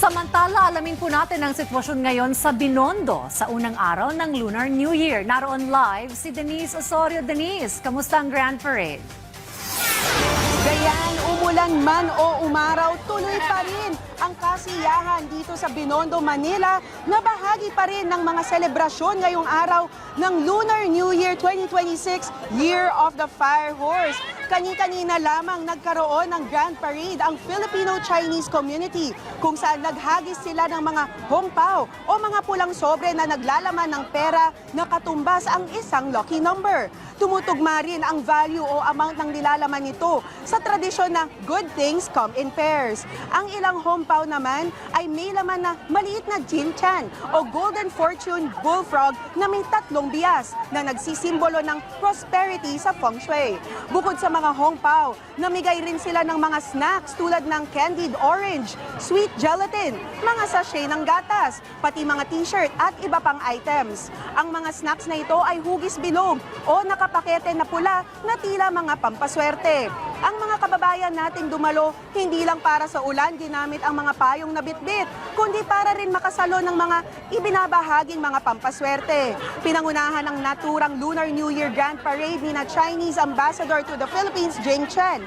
Samantala, alamin po natin ang sitwasyon ngayon sa Binondo sa unang araw ng Lunar New Year. Naroon live si Denise Osorio. Denise, kamusta ang Grand Parade? Gayan, umulan man o umaraw, tuloy pa rin ang kasiyahan dito sa Binondo, Manila na bahagi pa rin ng mga selebrasyon ngayong araw ng Lunar New Year 2026, Year of the Fire Horse. Kani-kanina lamang nagkaroon ng Grand Parade ang Filipino-Chinese community kung saan naghagis sila ng mga hongpao o mga pulang sobre na naglalaman ng pera na katumbas ang isang lucky number. Tumutugma rin ang value o amount ng nilalaman nito sa tradisyon na good things come in pairs. Ang ilang hongpao naman ay may laman na maliit na Jin-chan o Golden Fortune Bullfrog na may 3 bias na nagsisimbolo ng prosperity sa feng shui. Bukod sa mga hongpao, namigay rin sila ng mga snacks tulad ng candied orange, sweet gelatin, mga sachet ng gatas, pati mga t-shirt at iba pang items. Ang mga snacks na ito ay hugis bilog o nakapakete na pula na tila mga pampaswerte. Ang mga kababayan nating dumalo, hindi lang para sa ulan ginamit ang mga payong na bitbit, kundi para rin makasalo ng mga ibinabahaging mga pampaswerte. Pinangunahan ng naturang Lunar New Year Grand Parade ni na Chinese Ambassador to the Philippines, Jing Chen,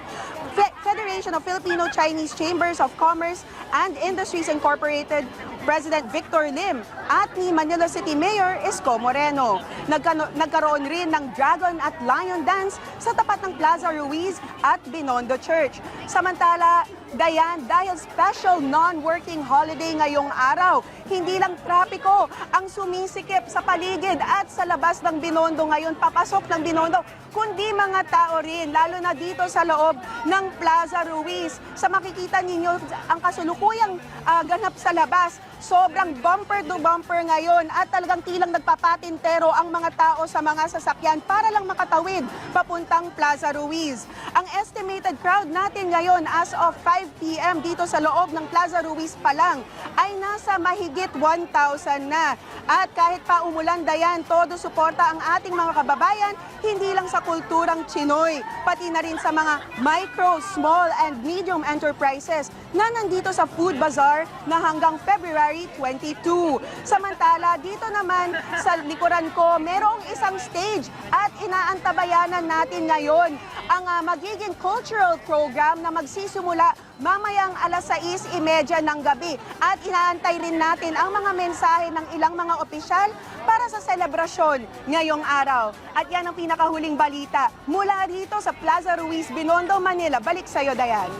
Federation of Filipino-Chinese Chambers of Commerce and Industries Incorporated, President Victor Lim, at ni Manila City Mayor Isko Moreno. Nagkaroon rin ng Dragon at Lion Dance sa tapat ng Plaza Ruiz at Binondo Church. Samantala, Dayan, dahil special non-working holiday ngayong araw, hindi lang trapiko ang sumisikip sa paligid at sa labas ng Binondo ngayon, papasok ng Binondo, kundi mga tao rin, lalo na dito sa loob ng Plaza Ruiz. Sa makikita ninyo ang kasulukuyang ganap sa labas, sobrang bumper to bumper ngayon at talagang tilang nagpapatintero ang mga tao sa mga sasakyan para lang makatawid papuntang Plaza Ruiz. Ang estimated crowd natin ngayon as of 5 p.m. dito sa loob ng Plaza Ruiz pa lang ay nasa mahigit 1,000 na. At kahit pa umulan, Dayan, todo suporta ang ating mga kababayan, hindi lang sa kulturang Chinoy, pati na rin sa mga micro, small, and medium enterprises na nandito sa Food Bazaar na hanggang February 22. Samantala, dito naman sa likuran ko, merong isang stage at inaantabayanan natin ngayon ang magiging cultural program na magsisimula mamayang alas 6:30 ng gabi. At inaantay rin natin ang mga mensahe ng ilang mga opisyal para sa selebrasyon ngayong araw. At yan ang pinakahuling balita mula rito sa Plaza Ruiz, Binondo, Manila. Balik sa'yo, Dayan.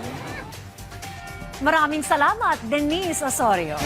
Maraming salamat, Denise Osorio.